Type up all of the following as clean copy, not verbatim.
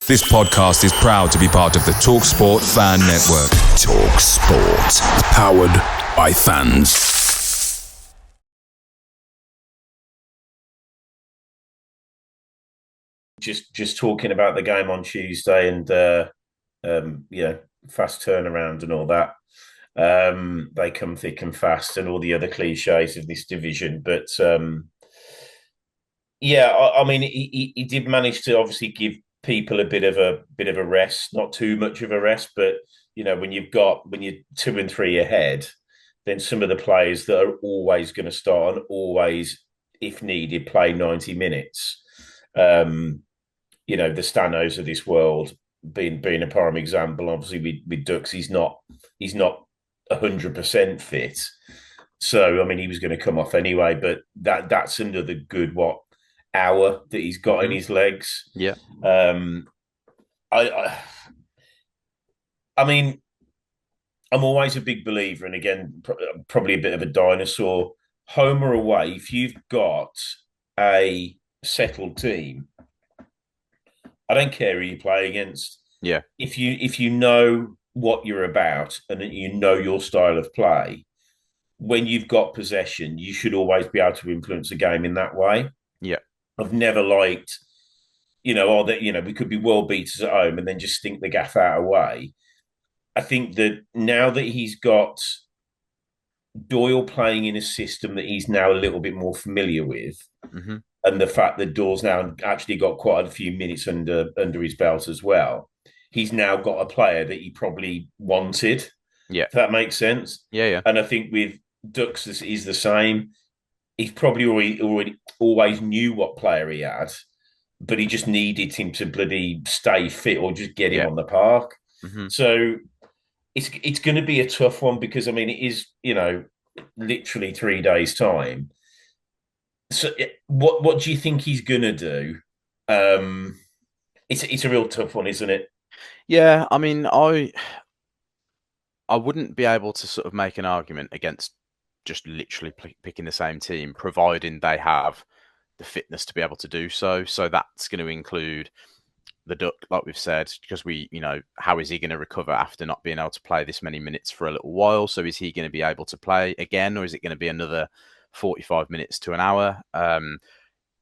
This podcast is proud to be part of the TalkSport Fan Network. TalkSport. Powered by fans. Just talking about the game on Tuesday and fast turnaround and all that. They come thick and fast and all the other cliches of this division. But I mean, he did manage to obviously give people a bit of a rest, not too much of a rest, but when you're 2 and 3 ahead, then some of the players that are always going to start and always, if needed, play 90 minutes. The Stanos of this world being a prime example. Obviously, with Dux, he's not 100% fit. So I mean, he was going to come off anyway. But that's another good hour that he's got in his legs. Yeah. I mean, I'm always a big believer, and again, probably a bit of a dinosaur. Home or away, if you've got a settled team, I don't care who you play against. Yeah. If you know what you're about and you know your style of play, when you've got possession, you should always be able to influence a game in that way. Yeah. I've never liked, we could be world beaters at home and then just stink the gaff out away. I think that now that he's got Doyle playing in a system that he's now a little bit more familiar with, and the fact that Doyle's now actually got quite a few minutes under his belt as well, he's now got a player that he probably wanted. Yeah. If that makes sense. Yeah. And I think with Dux is the same. He's probably already always knew what player he had, but he just needed him to bloody stay fit or just get him on the park. So it's going to be a tough one because, I mean, it is, literally 3 days' time. So what do you think he's going to do? It's a real tough one, isn't it? Yeah, I mean, I wouldn't be able to sort of make an argument against just literally picking the same team, providing they have the fitness to be able to do so. So that's going to include the Duck, like we've said, because how is he going to recover after not being able to play this many minutes for a little while? So is he going to be able to play again, or is it going to be another 45 minutes to an hour?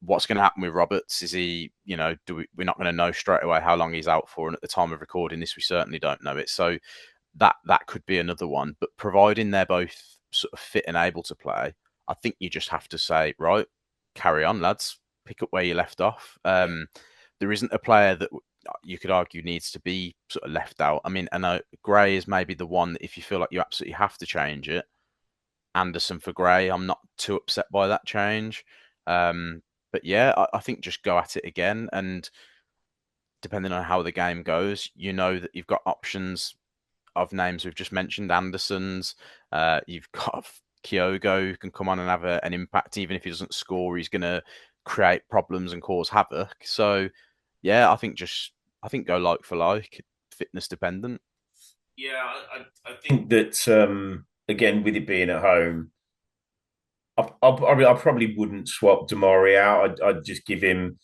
What's going to happen with Roberts? Is he, we're not going to know straight away how long he's out for. And at the time of recording this, we certainly don't know it. So that could be another one. But providing they're both sort of fit and able to play, I think you just have to say, right, carry on, lads, pick up where you left off. There isn't a player that you could argue needs to be sort of left out. I mean, I know Gray is maybe the one that if you feel like you absolutely have to change it, Anderson for Gray, I'm not too upset by that change. But yeah, I think just go at it again. And depending on how the game goes, that you've got options of names we've just mentioned, Anderson's. You've got Kyogo who can come on and have an impact. Even if he doesn't score, he's going to create problems and cause havoc. So, yeah, I think go like for like, fitness dependent. Yeah, I think that, again, with it being at home, I probably wouldn't swap Damari out. I'd just give him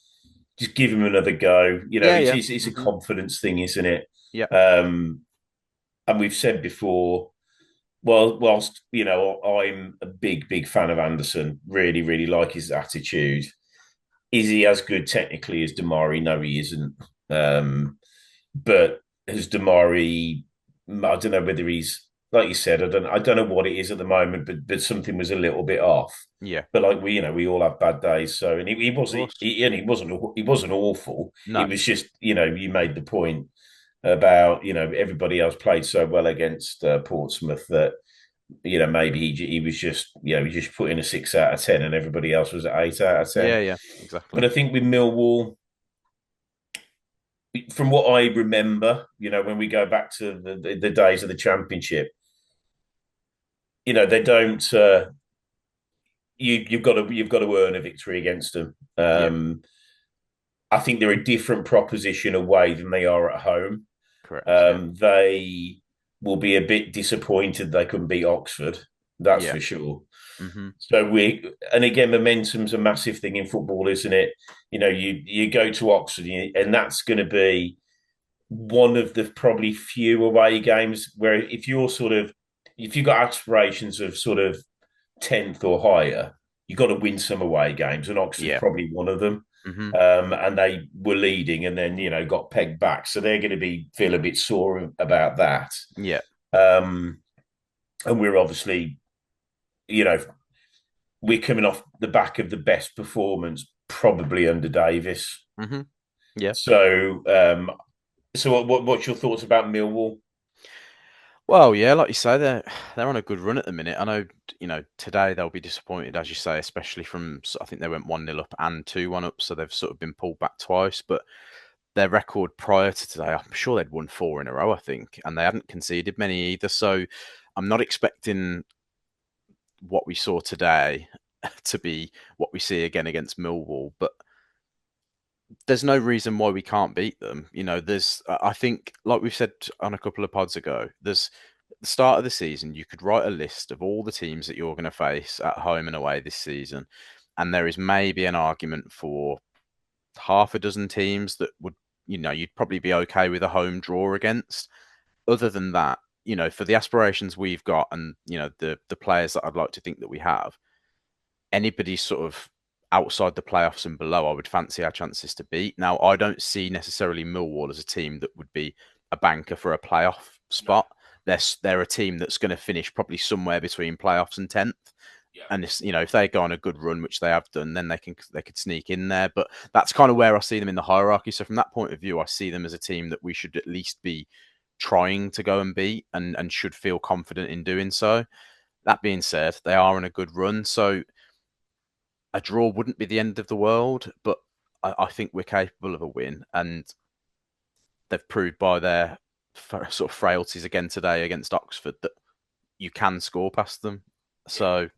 another go. It's a confidence thing, isn't it? Yeah. And we've said before, well, whilst, I'm a big fan of Anderson, really, really like his attitude. Is he as good technically as Damari? No, he isn't. But has Damari, I don't know whether he's, like you said, I don't know what it is at the moment, but something was a little bit off. Yeah. But like we all have bad days. So, and he wasn't awful. No. It was just, you made the point about, everybody else played so well against Portsmouth that, maybe he was just, he just put in a 6 out of 10 and everybody else was at 8 out of 10. Yeah, exactly. But I think with Millwall, from what I remember, when we go back to the days of the Championship, they don't. You've got to earn a victory against them. I think they're a different proposition away than they are at home. Correct. They will be a bit disappointed they couldn't beat Oxford. That's for sure. So and again, momentum's a massive thing in football, isn't it? You go to Oxford and that's going to be, one of the probably few away games where if you've got aspirations of sort of 10th or higher, you've got to win some away games, and Oxford's Yeah. probably one of them. Hmm. And they were leading and then, got pegged back. So they're going to feel a bit sore about that. Yeah. Um, and we're obviously, you know, we're coming off the back of the best performance probably under Davis. Hmm. Yeah. So what's your thoughts about Millwall? Well, yeah, like you say, they're on a good run at the minute. I know, today they'll be disappointed, as you say, especially from I think they went 1-0 up and 2-1 up, so they've sort of been pulled back twice. But their record prior to today, I'm sure they'd won 4 in a row, I think, and they hadn't conceded many either. So I'm not expecting what we saw today to be what we see again against Millwall, but there's no reason why we can't beat them. I think, like we've said on a couple of pods ago, there's the start of the season, you could write a list of all the teams that you're going to face at home and away this season, and there is maybe an argument for half a dozen teams that would, you'd probably be okay with a home draw against. Other than that, for the aspirations we've got and the players that I'd like to think that we have, anybody sort of outside the playoffs and below, I would fancy our chances to beat. Now, I don't see necessarily Millwall as a team that would be a banker for a playoff spot. They're a team that's going to finish probably somewhere between playoffs and 10th. Yeah. And if they go on a good run, which they have done, then they could sneak in there. But that's kind of where I see them in the hierarchy. So from that point of view, I see them as a team that we should at least be trying to go and beat and should feel confident in doing so. That being said, they are on a good run. So a draw wouldn't be the end of the world, but I think we're capable of a win, and they've proved by their sort of frailties again today against Oxford that you can score past them. So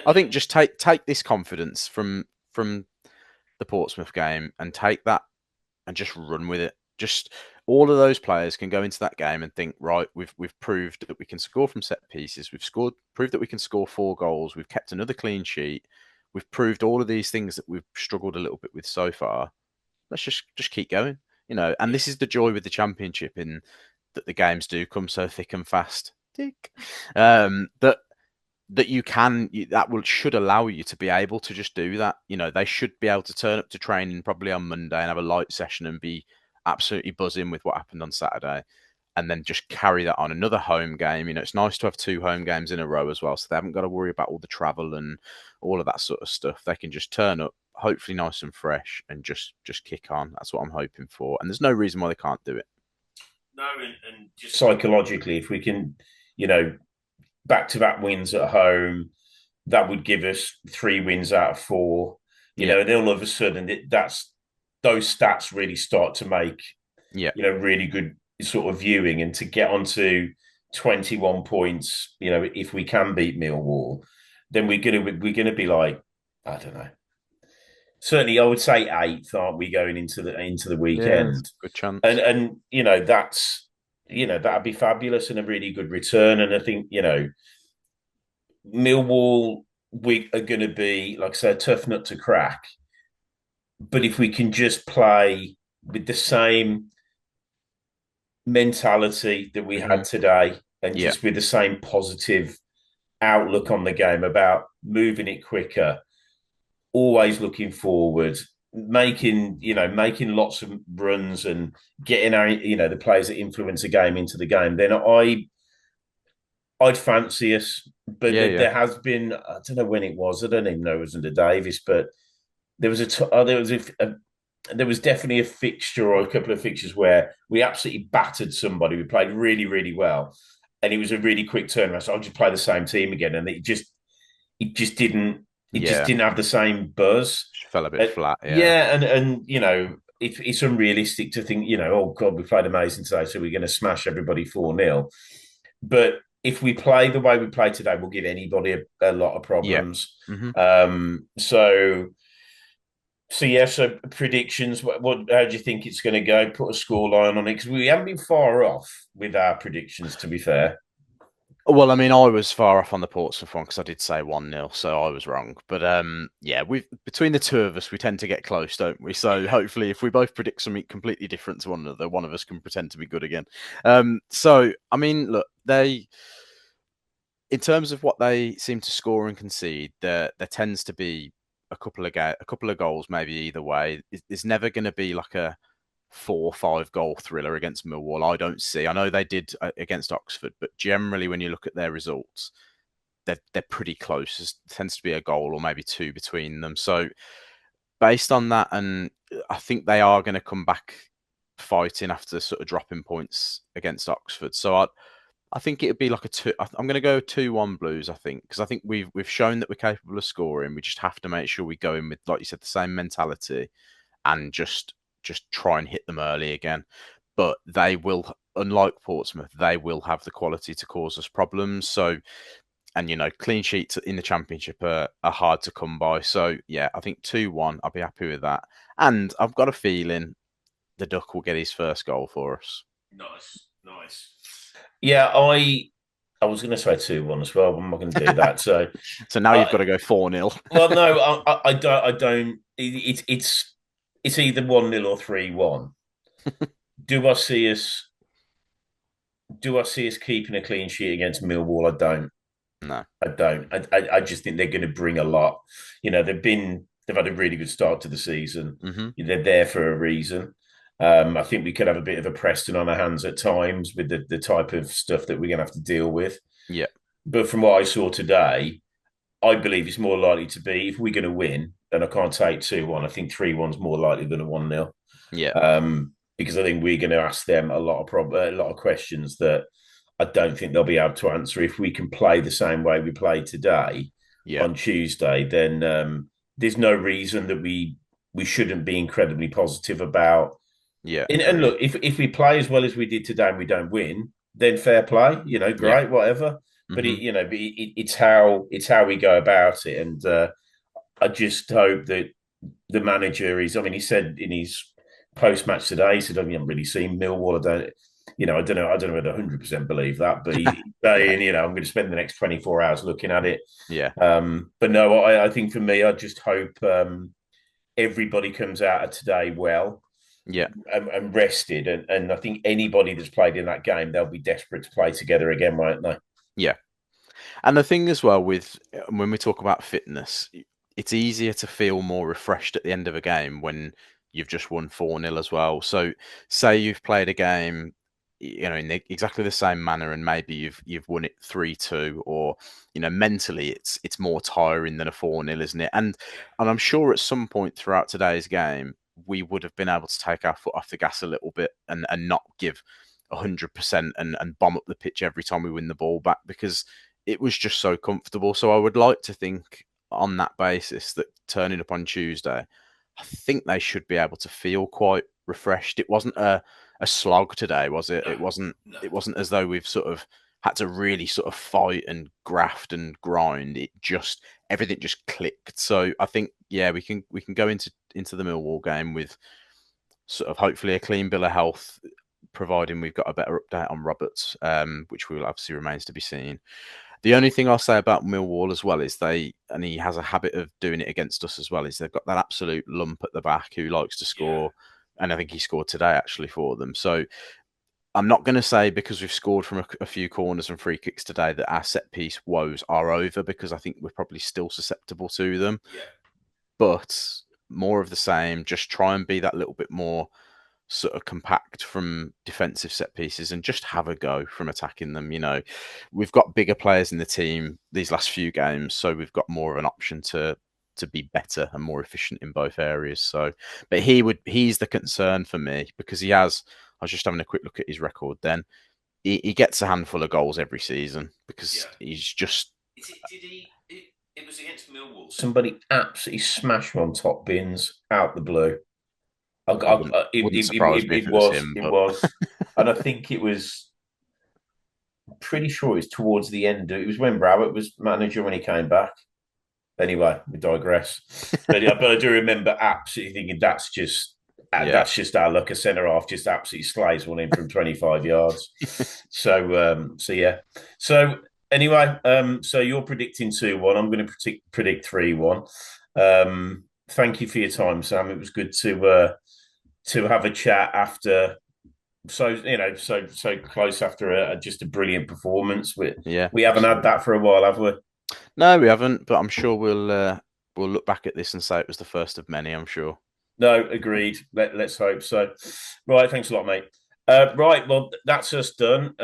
I think just take this confidence from the Portsmouth game and take that and just run with it. Just all of those players can go into that game and think, right, we've proved that we can score from set pieces. Proved that we can score 4 goals. We've kept another clean sheet. We've proved all of these things that we've struggled a little bit with so far. Let's just keep going, And this is the joy with the Championship, in that the games do come so thick and fast. That you can, should allow you to be able to just do that. They should be able to turn up to training probably on Monday and have a light session and be absolutely buzzing with what happened on Saturday, and then just carry that on another home game. It's nice to have 2 home games in a row as well, so they haven't got to worry about all the travel and all of that sort of stuff. They can just turn up, hopefully nice and fresh, and just kick on. That's what I'm hoping for, and there's no reason why they can't do it. No, and just psychologically, if we can, back-to-back wins at home, that would give us 3 wins out of 4. And then all of a sudden, those stats really start to make, really good sort of viewing, and to get onto 21 points, if we can beat Millwall, then we're gonna be like, I don't know. Certainly, I would say 8th, aren't we, going into the weekend? Good chance. And that's that'd be fabulous and a really good return. And I think Millwall, we are going to be, like I said, a tough nut to crack. But if we can just play with the same mentality that we had today, and just with the same positive outlook on the game about moving it quicker, always looking forward, making lots of runs and getting our the players that influence a game into the game, then I'd fancy us. But there has been, I don't know when it was, I don't even know it was under Davis, but there was there was definitely a fixture or a couple of fixtures where we absolutely battered somebody. We played really, really well, and it was a really quick turnaround. So I'll just play the same team again, and it just didn't have the same buzz. Just fell a bit flat. And it's unrealistic to think, oh God, we played amazing today, so we're going to smash everybody 4-0. But if we play the way we play today, we'll give anybody a lot of problems. So predictions. How do you think it's going to go? Put a scoreline on it, because we haven't been far off with our predictions, to be fair. Well, I mean, I was far off on the Portsmouth one because I did say 1-0, so I was wrong. But yeah, we between the two of us, we tend to get close, don't we? So hopefully, if we both predict something completely different to one another, one of us can pretend to be good again. So I mean, look, they in terms of what they seem to score and concede, there tends to be a couple of goals, maybe either way. There's never going to be like a 4 or 5 goal thriller against Millwall. I don't see. I know they did against Oxford, but generally, when you look at their results, they're pretty close. There tends to be a goal or maybe two between them. So based on that, and I think they are going to come back fighting after sort of dropping points against Oxford. So I think it'd be like a two. I'm going to go 2-1 Blues. I think because I think we've shown that we're capable of scoring. We just have to make sure we go in with, like you said, the same mentality and just try and hit them early again. But they will, unlike Portsmouth, they will have the quality to cause us problems. So, and clean sheets in the Championship are hard to come by. So yeah, I think 2-1. I'll be happy with that. And I've got a feeling the Duck will get his first goal for us. Nice, nice. Yeah, I was going to say 2-1 as well, but I'm not going to do that. So, So now you've got to go 4-0. well, no, I don't. I don't. It's either 1-0 or 3-1. Do I see us? Do I see us keeping a clean sheet against Millwall? I don't. No. I don't. I just think they're going to bring a lot. They've had a really good start to the season. Mm-hmm. They're there for a reason. I think we could have a bit of a Preston on our hands at times with the type of stuff that we're going to have to deal with. Yeah. But from what I saw today, I believe it's more likely to be, if we're going to win, then I can't take 2-1. I think 3-1's more likely than a 1-0. Yeah. Because I think we're going to ask them a lot of questions that I don't think they'll be able to answer. If we can play the same way we played today Yeah. on Tuesday, then there's no reason that we shouldn't be incredibly positive about. Yeah. And look, if we play as well as we did today and we don't win, then fair play, great, Yeah. whatever. But Mm-hmm. it's how we go about it, and I just hope that the manager is. I mean, he said in his post match today, he said, "I haven't really seen Millwall. I don't know. I don't know whether 100% believe that, but he's Yeah. saying, I'm going to spend the next 24 hours looking at it." Yeah. But no, I think for me, I just hope everybody comes out of today well Yeah. and rested. And I think anybody that's played in that game, they'll be desperate to play together again, won't they? Yeah. And the thing as well with when we talk about fitness, it's easier to feel more refreshed at the end of a game when you've just won 4-0 as well. So say you've played a game, in exactly the same manner, and maybe you've won it 3-2, or mentally it's more tiring than a 4-0, isn't it? And I'm sure at some point throughout today's game we would have been able to take our foot off the gas a little bit and not give 100% and bomb up the pitch every time we win the ball back, because it was just so comfortable. So I would like to think on that basis that turning up on Tuesday, I think they should be able to feel quite refreshed. It wasn't a slog today, was it? No, It wasn't. no. It wasn't as though we've sort of had to really sort of fight and graft and grind. It just everything just clicked. So I think we can go into the Millwall game with sort of hopefully a clean bill of health, providing we've got a better update on Roberts, which will obviously remains to be seen. The only thing I'll say about Millwall as well is and he has a habit of doing it against us as well, is they've got that absolute lump at the back who likes to score. And I think he scored today actually for them. So I'm not going to say because we've scored from a few corners and free kicks today that our set piece woes are over, because I think we're probably still susceptible to them. Yeah. But more of the same, just try and be that little bit more sort of compact from defensive set pieces and just have a go from attacking them. We've got bigger players in the team these last few games, so we've got more of an option to be better and more efficient in both areas. So, but he's the concern for me, because I was just having a quick look at his record then. He gets a handful of goals every season because he's just. It was against Millwall. Somebody absolutely smashed him on top bins out the blue. Wouldn't surprise me if It it was was. him. It But was. And I think it was. I'm pretty sure it was towards the end. It was when Browett was manager when he came back. Anyway, we digress. But I do remember absolutely thinking that's just our luck. A centre half just absolutely slays one in from 25 yards. So yeah. So Anyway, so you're predicting 2-1. I'm going to predict 3-1. Thank you for your time, Sam. It was good to have a chat after so close after just a brilliant performance. We haven't had that for a while, have we? No, we haven't. But I'm sure we'll look back at this and say it was the first of many. I'm sure. No, agreed. Let's hope so. Right, thanks a lot, mate. Right, well, that's us done.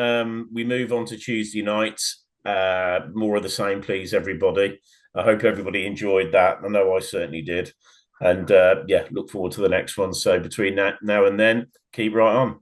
We move on to Tuesday night. More of the same, please, everybody. I hope everybody enjoyed that. I know I certainly did. And look forward to the next one. So between now and then, keep right on.